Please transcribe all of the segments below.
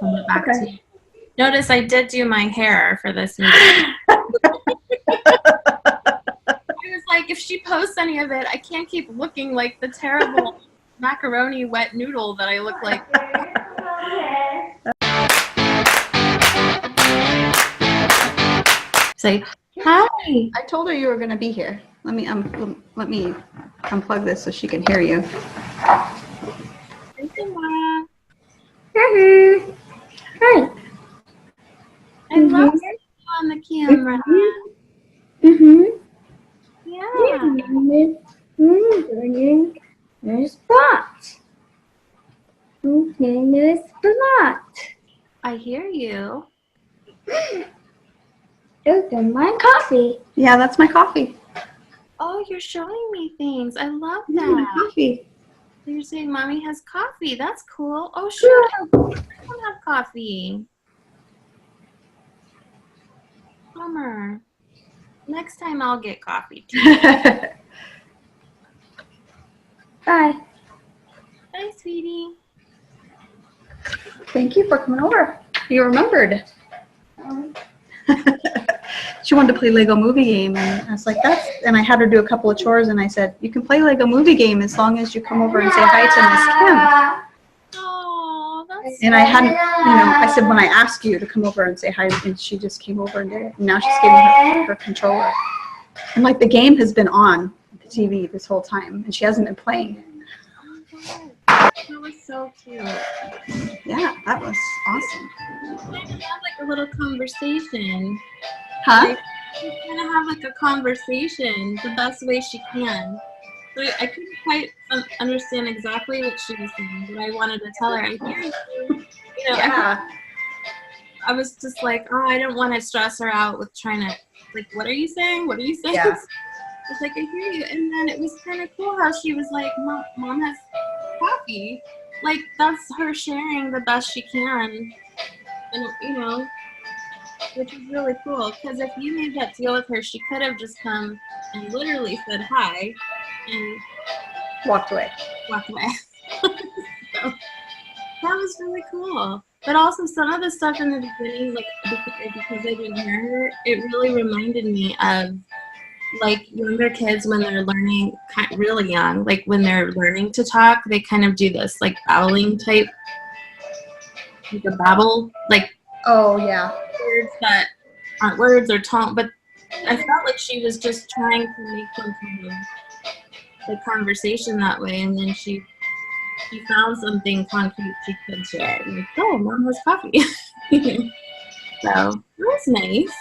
send it back to you. Notice I did do my hair for this meeting. I was like, if she posts any of it, I can't keep looking like the terrible macaroni wet noodle that I look like. Say, hi. I told her you were going to be here. Let me unplug this so she can hear you. Hi, Samara. Hi. I love you on the camera. Yeah. There's spot. Okay, there's spot. I hear you. Those are my coffee. Yeah, that's my coffee. Oh, you're showing me things. I love Yeah, that. my coffee. You're saying mommy has coffee. That's cool. Oh, sure. I don't have coffee. Bummer. Next time I'll get coffee too. Bye. Bye, sweetie. Thank you for coming over. You remembered. She wanted to play Lego movie game, and I was like, and I had her do a couple of chores, and I said, you can play Lego movie game as long as you come over and say hi to Miss Kim. Oh, that's And I hadn't, I said, when I asked you to come over and say hi, and she just came over and did it. And now she's getting her controller. And like the game has been on the TV this whole time, and she hasn't been playing. That was so cute. Yeah, that was awesome. We're going to have like a little conversation. Huh? She's going to have like a conversation the best way she can. So I couldn't quite understand exactly what she was saying, but I wanted to tell her, I hear you. Yeah. I was just like, oh, I don't want to stress her out with trying to, like, what are you saying? What are you saying? Yeah. It's like, I hear you. And then it was kind of cool how she was like, Mom has coffee. Like, that's her sharing the best she can. And, which is really cool. Because if you made that deal with her, she could have just come and literally said hi and Walked away. So, that was really cool. But also some of the stuff in the beginning, like, because I didn't hear her, it really reminded me of like younger kids when they're learning really young, like when they're learning to talk, they kind of do this like babbling type, like a babble, like Oh, yeah. words that aren't words or tone, but I felt like she was just trying to make some kind of the conversation that way, and then she found something concrete she could share. Like, oh, Mom has coffee. So it was nice.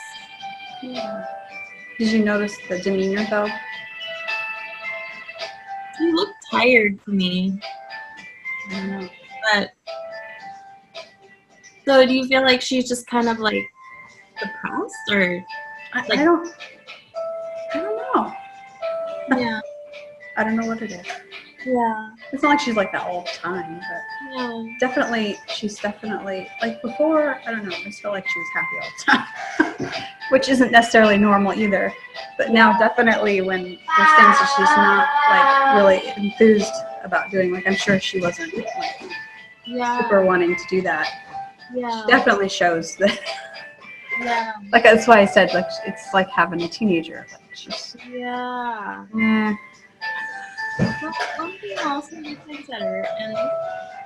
Yeah. Did you notice the demeanor though? She looked tired to me. I don't know. But so do you feel like she's just kind of like depressed or like I don't know. yeah. I don't know what it is. Yeah. It's not like she's like that all the time, but Yeah. she's definitely like before, I don't know, I just felt like she was happy all the time. Which isn't necessarily normal either. But now definitely when there's things that she's not like really enthused about doing, like I'm sure she wasn't like super wanting to do that. Yeah. She definitely shows that. Yeah. Like that's why I said like it's like having a teenager. Like she's Yeah. Well, one thing also you consider, and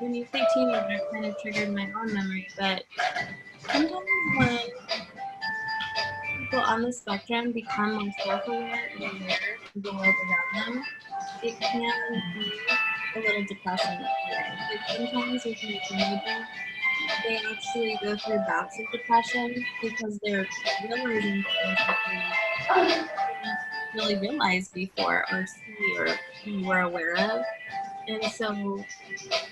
when you say teenager, it kind of triggered my own memory, but sometimes when people on the spectrum become more self-aware and aware of the world around them, it can be a little depressing. Like sometimes with my teenagers, they actually go through bouts of depression because they're realizing things that they didn't really realize before or see or were aware of. And so, I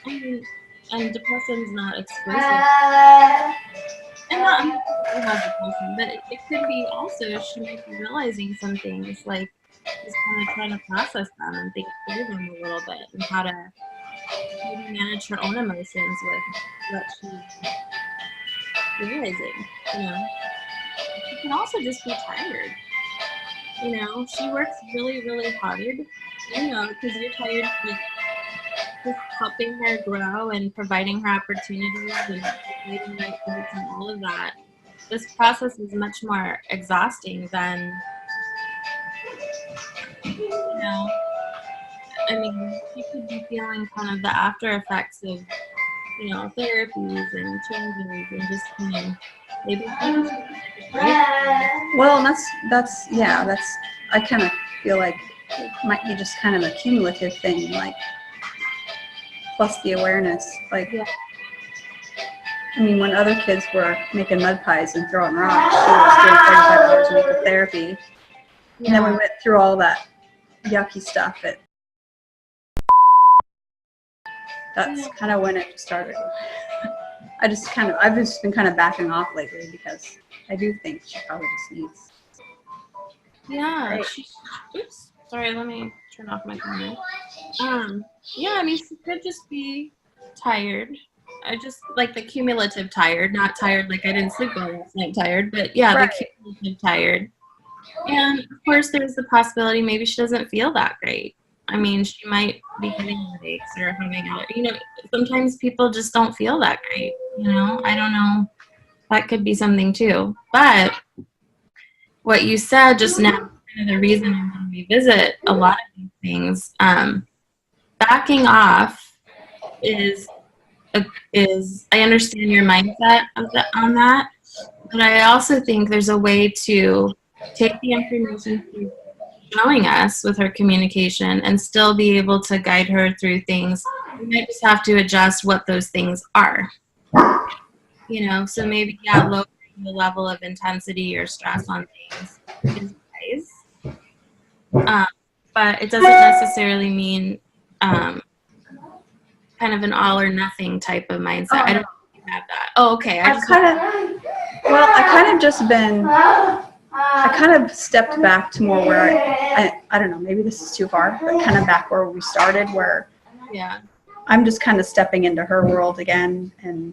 mean, and depression's not exclusive. And not everyone has depression, but it could be also, she might be realizing some things, like just kind of trying to process them and think through them a little bit and how to maybe manage her own emotions with what she's realizing, She can also just be tired. She works really, really hard, because you're tired, like, just helping her grow and providing her opportunities and creating right goals and all of that, this process is much more exhausting than, you know, I mean, she could be feeling kind of the after effects of, you know, therapies and changes and just, you know, maybe she just needs a break. Well, and that's I kind of feel like it might be just kind of a cumulative thing, like plus the awareness. Like, Yeah. I mean, when other kids were making mud pies and throwing rocks, she was doing 35 hours a week of therapy. And then we went through all that yucky stuff. That's kind of when it started. I've just been kind of backing off lately because I do think she probably just needs. Yeah. Right. Oops. Sorry, let me turn off my camera. Yeah, I mean, she could just be tired. I just like the cumulative tired, not tired like I didn't sleep well last night tired, but yeah, Right. the cumulative tired. And of course, there's the possibility maybe she doesn't feel that great. I mean, she might be getting headaches or having allergies. You know, sometimes people just don't feel that great. You know, I don't know. That could be something too. But what you said just now, kind of the reason I want to revisit a lot of these things. Backing off is I understand your mindset on that, but I also think there's a way to take the information she's showing us with her communication and still be able to guide her through things. We might just have to adjust what those things are. You know, so maybe lowering the level of intensity or stress on things is wise. But it doesn't necessarily mean kind of an all or nothing type of mindset. I don't have that. Oh, okay. I kind of stepped back to more where I don't know, maybe this is too far, but kind of back where we started, where I'm just kind of stepping into her world again and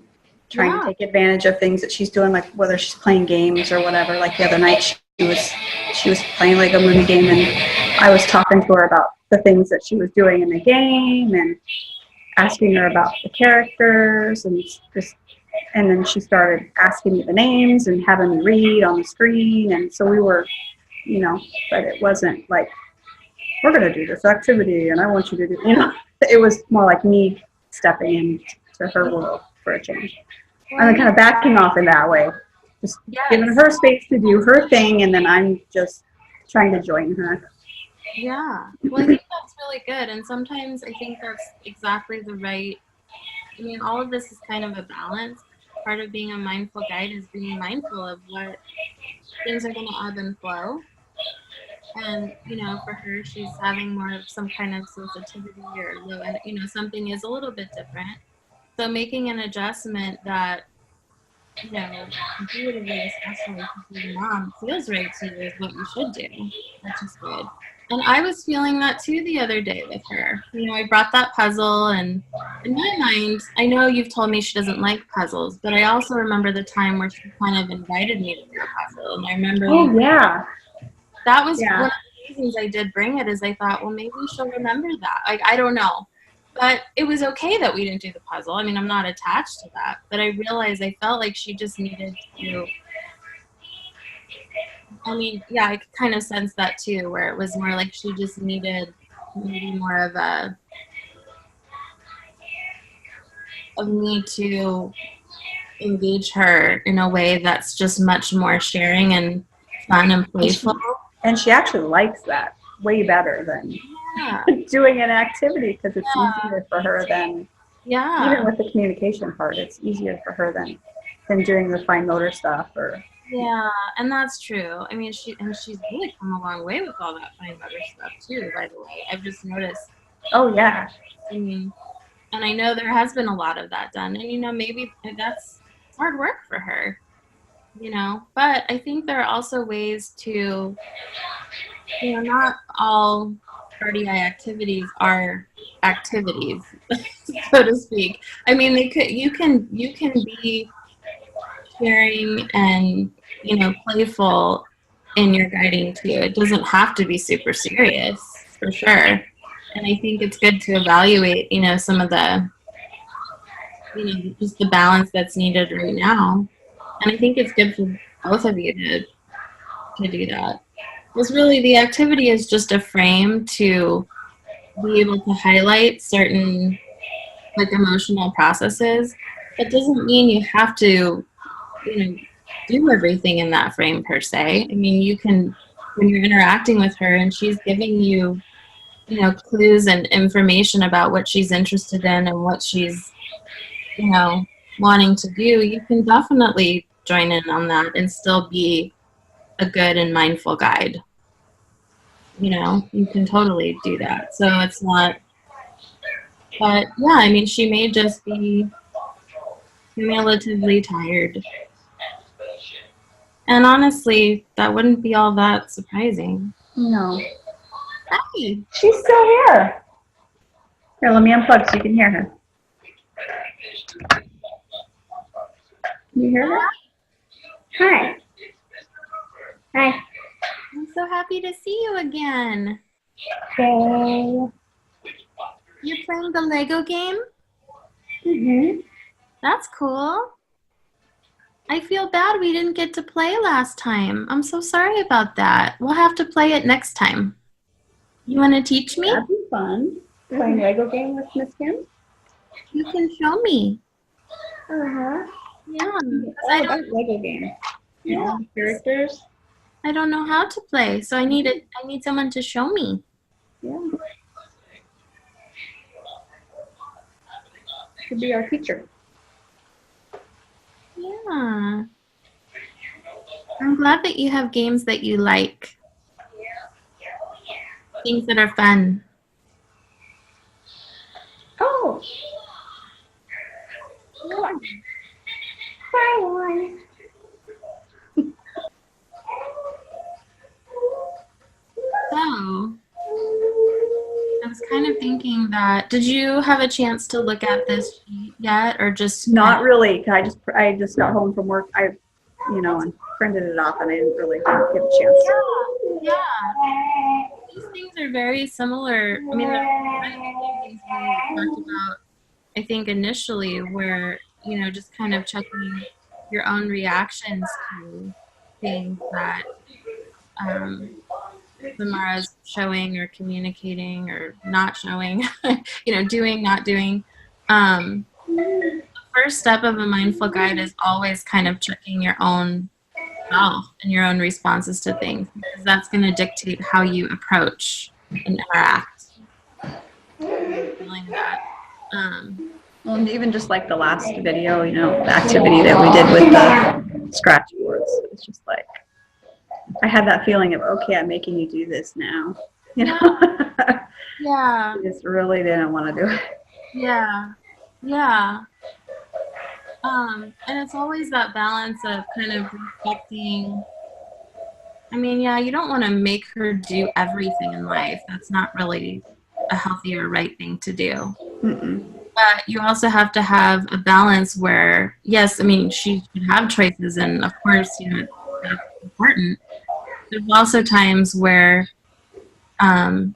trying to take advantage of things that she's doing, like whether she's playing games or whatever. Like the other night she was playing like a movie game, and I was talking to her about the things that she was doing in the game and asking her about the characters, and then she started asking me the names and having me read on the screen. And so we were, you know, but it wasn't like, we're going to do this activity and I want you to do, you know, it was more like me stepping into her world for a change. I'm kind of backing off in that way, just giving her space to do her thing, and then I'm just trying to join her. Yeah, well, I think that's really good, and sometimes I think that's exactly the right, I mean, all of this is kind of a balance. Part of being a mindful guide is being mindful of what things are going to ebb and flow. And, you know, for her, she's having more of some kind of sensitivity or low, you know, something is a little bit different. So making an adjustment that, you know, intuitively, especially if your mom feels right to you, is what you should do, which is good. And I was feeling that too the other day with her. You know, I brought that puzzle, and in my mind, I know you've told me she doesn't like puzzles, but I also remember the time where she kind of invited me to do a puzzle. And I remember that was one of the reasons I did bring it, is I thought, well, maybe she'll remember that. Like, I don't know. But it was okay that we didn't do the puzzle. I mean, I'm not attached to that. But I realized I felt like she just needed to, I mean, yeah, I could kind of sense that too, where it was more like she just needed maybe more of me to engage her in a way that's just much more sharing and fun and playful. And she actually likes that way better than doing an activity, because it's easier for her than, even with the communication part, it's easier for her than doing the fine motor stuff. Or and that's true. I mean, she's really come a long way with all that fine motor stuff too, by the way. I've just noticed. Oh yeah. I mean, and I know there has been a lot of that done, and you know, maybe that's hard work for her, you know, but I think there are also ways to, you know, not all RDI activities are activities, so to speak. I mean, you can be sharing and, you know, playful in your guiding too. It doesn't have to be super serious, for sure. And I think it's good to evaluate, some of the, just the balance that's needed right now. And I think it's good for both of you to do that. Because really the activity is just a frame to be able to highlight certain like emotional processes. That doesn't mean you have to, do everything in that frame per se. I mean, you can, when you're interacting with her and she's giving you, clues and information about what she's interested in and what she's, wanting to do, you can definitely join in on that and still be a good and mindful guide. You can totally do that. So it's not, but yeah, I mean, she may just be cumulatively tired. And honestly, that wouldn't be all that surprising. No. Hi. She's still here. Here, let me unplug so you can hear her. You hear her? Hi. Hi. I'm so happy to see you again. Hey. You're playing the Lego game? Mhm. That's cool. I feel bad we didn't get to play last time. I'm so sorry about that. We'll have to play it next time. You want to teach me? That'd be fun. Playing Lego game with Miss Kim? You can show me. Uh-huh. Yeah. Oh, that's Lego game. Yeah. Characters? I don't know how to play, so I need someone to show me. Yeah. Should be our teacher. Yeah. I'm glad that you have games that you like. Things that are fun. Oh. Bye, one. So, I was kind of thinking that, did you have a chance to look at this sheet yet, or just Not really. I just got home from work. And printed it off, and I didn't really give a chance. Yeah. These things are very similar. I mean, they're kind of the same things we talked about, I think, initially, where, just kind of checking your own reactions to things that Samara's showing or communicating or not showing, doing, not doing. The first step of a mindful guide is always kind of checking your own self and your own responses to things, because that's going to dictate how you approach and interact. Feeling that. Well, and even just like the last video, the activity that we did with the scratch boards, it's just like, I had that feeling of, okay, I'm making you do this now. Yeah. I just really didn't want to do it. Yeah. Yeah. And it's always that balance of kind of respecting. I mean, yeah, you don't want to make her do everything in life. That's not really a healthy or right thing to do. Mm-mm. But you also have to have a balance where, yes, I mean, she should have choices, and of course, that's important. There's also times where some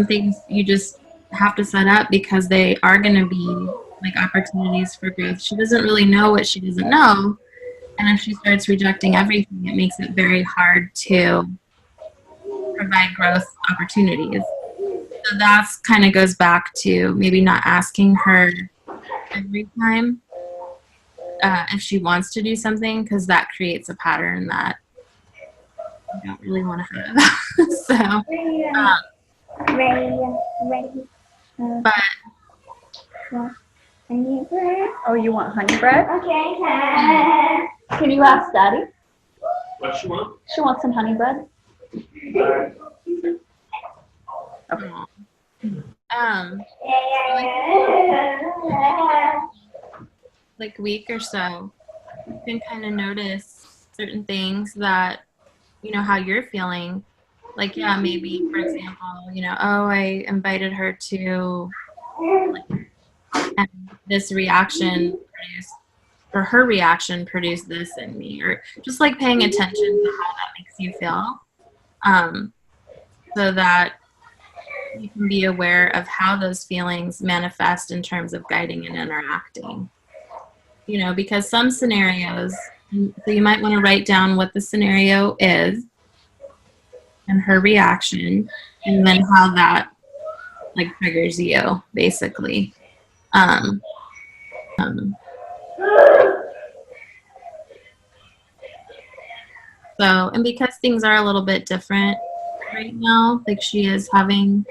things you just have to set up because they are going to be like opportunities for growth. She doesn't really know what she doesn't know. And if she starts rejecting everything, it makes it very hard to provide growth opportunities. So that's kind of goes back to maybe not asking her every time if she wants to do something, because that creates a pattern that I don't really want to have. So, but Honey bread. Oh, you want honey bread? Okay. Can you ask Daddy? What she want? She wants some honey bread. okay. Like week or so, you can kind of notice certain things that, how you're feeling. Like, yeah, maybe, for example, oh, I invited her to, and this reaction produced, or her reaction produced this in me, or just like paying attention to how that makes you feel, so that you can be aware of how those feelings manifest in terms of guiding and interacting. You know, because some scenarios, so you might want to write down what the scenario is and her reaction, and then how that like triggers you, basically. So, and because things are a little bit different right now, like she is having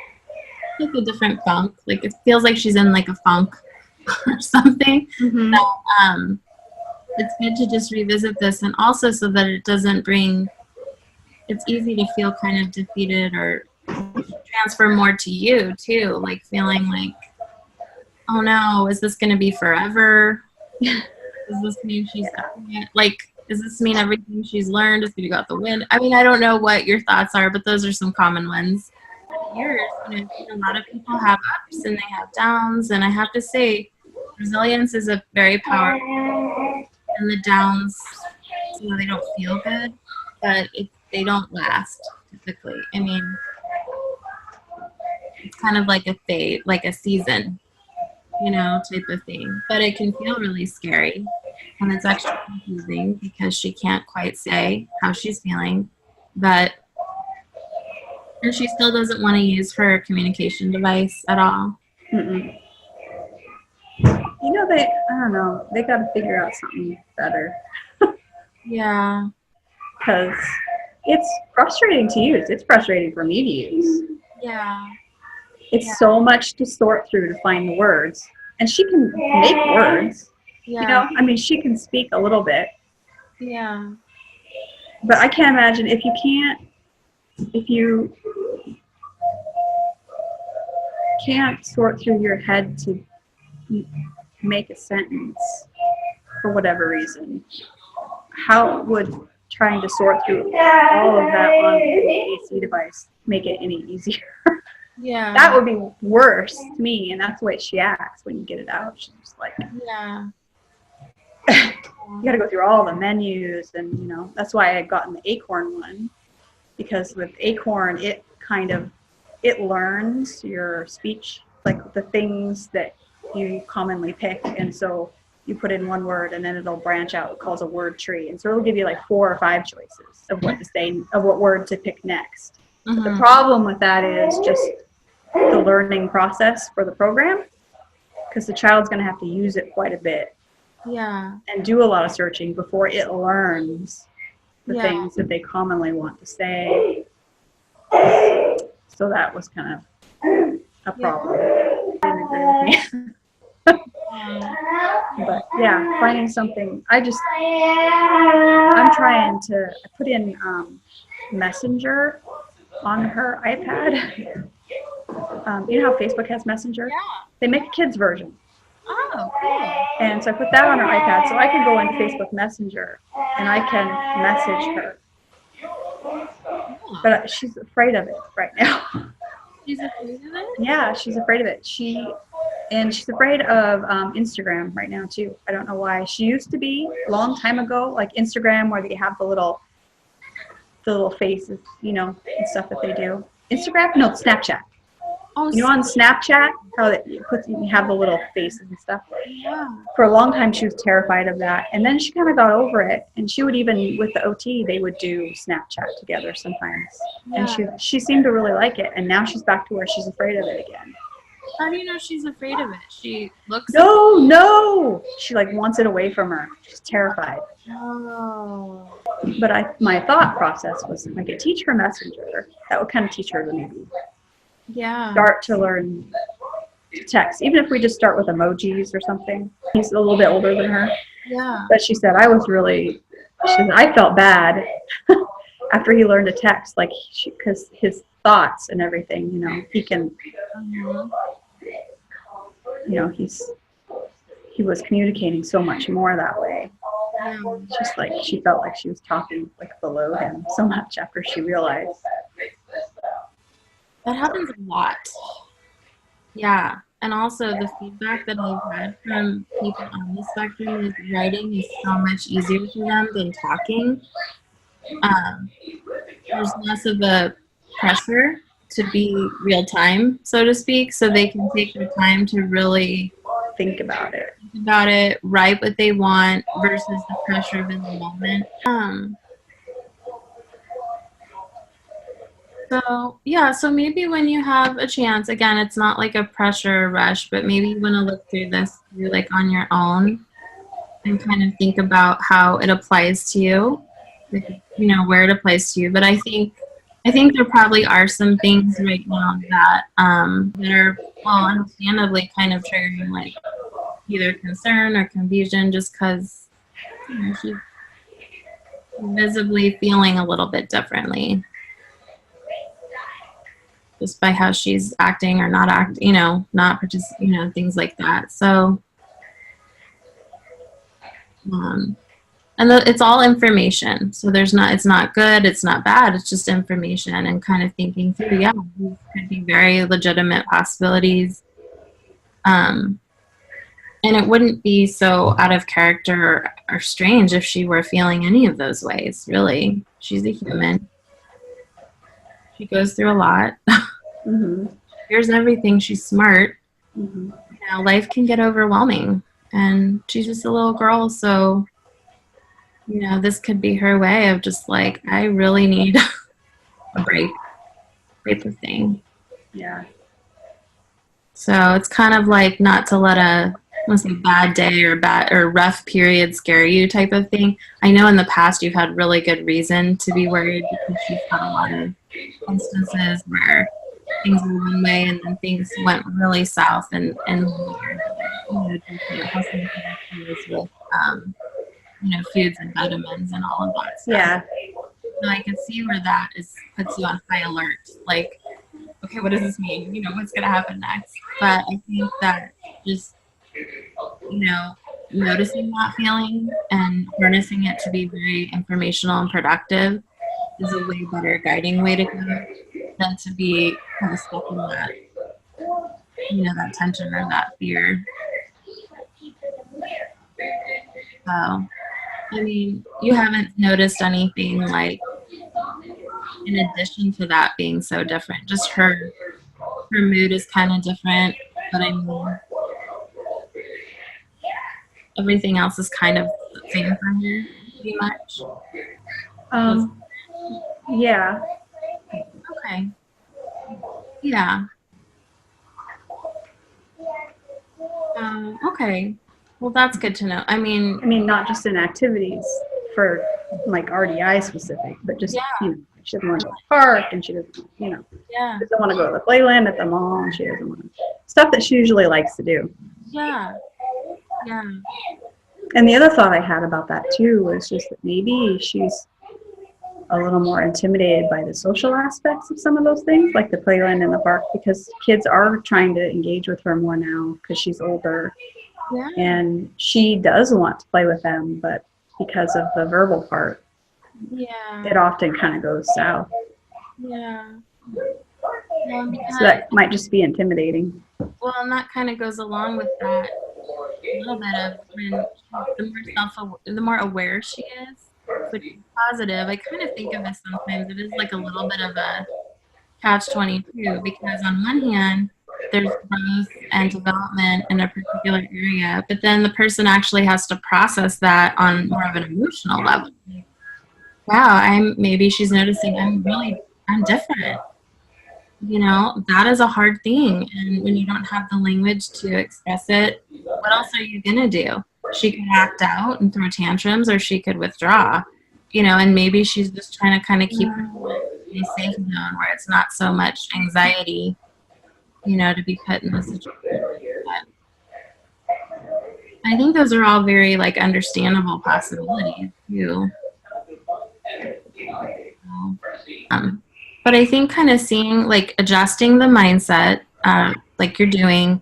like a different funk, like it feels like she's in like a funk or something. Mm-hmm. So, it's good to just revisit this, and also so that it doesn't bring, it's easy to feel kind of defeated or transfer more to you too, like feeling like, oh no, is this going to be forever? Does this mean she's like, does this mean everything she's learned is going to go out the wind? I mean, I don't know what your thoughts are, but those are some common ones. Yours, you know, a lot of people have ups and they have downs, and I have to say, resilience is a very powerful, and the downs, you know, they don't feel good, but they don't last typically. I mean, it's kind of like a phase, like a season, you know, type of thing. But it can feel really scary, and it's actually confusing because she can't quite say how she's feeling, and she still doesn't want to use her communication device at all. Mm-mm. You know, I don't know, they got to figure out something better. Yeah. Because it's frustrating to use. It's frustrating for me to use. Yeah. It's so much to sort through to find the words. And she can make words. Yeah. You know, I mean, she can speak a little bit. Yeah. But I can't imagine if you can't sort through your head to make a sentence for whatever reason, how would trying to sort through all of that on the AC device make it any easier? Yeah. That would be worse to me, and that's the way she acts when you get it out. She's just like, Yeah. you got to go through all the menus, and you know, that's why I got in the Acorn one, because with Acorn it learns your speech, like the things that you commonly pick, and so you put in one word and then it'll branch out. It calls a word tree, and so it'll give you like 4 or 5 choices of what to say, of what word to pick next. Mm-hmm. The problem with that is just the learning process for the program, because the child's going to have to use it quite a bit. Yeah. And do a lot of searching before it learns the Yeah. things that they commonly want to say. So that was kind of a problem. Didn't agree with me. But yeah, finding something. I'm trying to put in Messenger on her iPad. You know how Facebook has Messenger? Yeah. They make a kid's version. Oh, cool. And so I put that on her iPad, so I can go into Facebook Messenger and I can message her. Yeah. But she's afraid of it right now. She's afraid of it? Yeah, she's afraid of it. She's afraid of Instagram right now too. I don't know why. She used to be a long time ago, like Instagram, where they have the little faces, you know, and stuff that they do. Instagram? No, Snapchat. Oh, You know, on Snapchat, how you have the little faces and stuff. yeah. For a long time, she was terrified of that, and then she kind of got over it. And she would even, with the OT, they would do Snapchat together sometimes. Yeah. And she seemed to really like it. And now she's back to where she's afraid of it again. How do you know she's afraid of it? She looks. No, she like wants it away from her. She's terrified. Oh. But my thought process was, if I could teach her Messenger, that would kind of teach her to maybe Yeah. start to learn to text, even if we just start with emojis or something. He's a little bit older than her, Yeah. but she said I felt bad after he learned to text, like because his thoughts and everything, you know, he can, Mhm. you know, he was communicating so much more that way. Yeah. Just like she felt like she was talking like below him so much after she realized. That happens a lot. Yeah. And also the feedback that I've had from people on the spectrum is writing is so much easier for them than talking. There's less of a pressure to be real time, so to speak, so they can take their time to really Think about it. think about it, write what they want versus the pressure of in the moment. So yeah, so maybe when you have a chance, again, it's not like a pressure rush, but maybe you want to look through this through like on your own and kind of think about how it applies to you, like, you know, where it applies to you. But I think there probably are some things right now that that are, well, understandably kind of triggering like either concern or confusion, just because, you know, she's visibly feeling a little bit differently just by how she's acting or not acting, you know, not participating, you know, things like that. So, it's all information. So it's not good, it's not bad, it's just information, and kind of thinking through, yeah, these could be very legitimate possibilities. And it wouldn't be so out of character or strange if she were feeling any of those ways, really. She's a human. She goes through a lot. Mm-hmm. Here's everything. She's smart. Mm-hmm. You know, life can get overwhelming. And she's just a little girl, so, you know, this could be her way of just like, I really need a break type of thing. Yeah. So it's kind of like not to let a bad day or rough period scare you type of thing. I know in the past you've had really good reason to be worried because she's had a lot of instances where things were one way and then things went really south and you know, due to husband connections with you know, foods and vitamins and all of that stuff. Yeah. So I can see where that puts you on high alert. Like, okay, what does this mean? You know, what's gonna happen next? But I think that just, you know, noticing that feeling and harnessing it to be very informational and productive is a way better guiding way to go than to be kind of stuck in that, you know, that tension or that fear. So, I mean, you haven't noticed anything like in addition to that being so different. Just her mood is kind of different, but I mean, everything else is kind of the same for her, pretty much. Yeah. Okay. Yeah. Okay. Well, that's good to know. I mean, not just in activities for like RDI specific, but just, you know, she doesn't want to go to the park and she doesn't, you know, doesn't want to go to the playland at the mall. And she doesn't want to, stuff that she usually likes to do. Yeah. Yeah. And the other thought I had about that too was just that maybe she's a little more intimidated by the social aspects of some of those things, like the playland and the park, because kids are trying to engage with her more now because she's older. Yeah. And she does want to play with them, but because of the verbal part, it often kind of goes south. Yeah. So that might just be intimidating. Well, and that kind of goes along with that a little bit of when the more aware she is, which is positive. I kind of think of it sometimes, it is like a little bit of a catch-22, because on one hand, there's growth and development in a particular area, but then the person actually has to process that on more of an emotional level. Wow, maybe she's noticing I'm different. You know, that is a hard thing. And when you don't have the language to express it, what else are you gonna do? She could act out and throw tantrums, or she could withdraw, you know, and maybe she's just trying to kind of keep her in a safe zone where it's not so much anxiety, you know, to be put in this situation. But I think those are all very like understandable possibilities too. But I think kind of seeing, like, adjusting the mindset, like you're doing,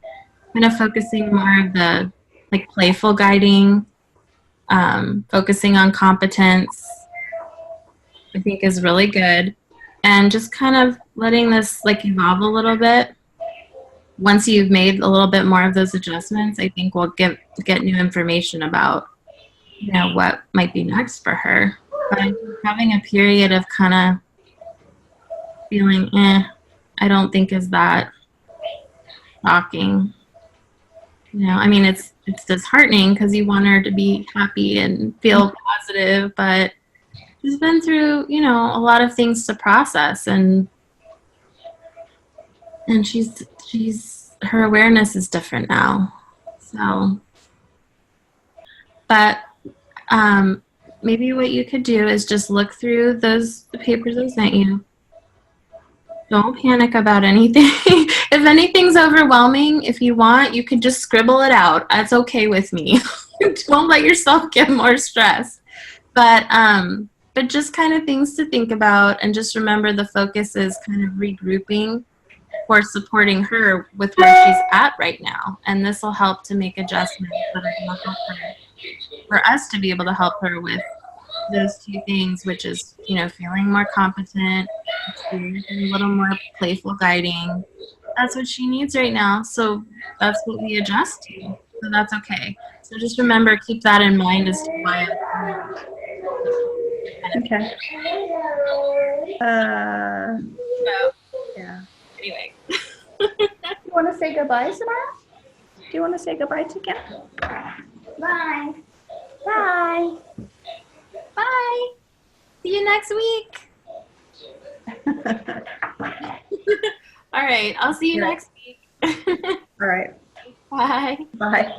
kind of focusing more of the like playful guiding, focusing on competence, I think is really good. And just kind of letting this like evolve a little bit. Once you've made a little bit more of those adjustments, I think we'll get new information about, you know, what might be next for her. But I think having a period of kind of feeling I don't think is that shocking. You know, I mean, it's disheartening because you want her to be happy and feel positive, but she's been through, you know, a lot of things to process, and she's her awareness is different now. So, but maybe what you could do is just look through the papers I sent you. Don't panic about anything. If anything's overwhelming, if you want, you could just scribble it out. That's okay with me. Don't let yourself get more stressed. But just kind of things to think about, and just remember the focus is kind of regrouping for supporting her with where she's at right now. And this will help to make adjustments that are going to help her, for us to be able to help her with those two things, which is, you know, feeling more competent, experiencing a little more playful guiding. That's what she needs right now. So that's what we adjust to. So that's okay. So just remember, keep that in mind as to why. Okay. So, Yeah. anyway. You want to say goodbye, Samara? Do you want to say goodbye to Kim? Bye. Bye. Bye. See you next week. All right. I'll see you Yeah. next week. All right. Bye. Bye.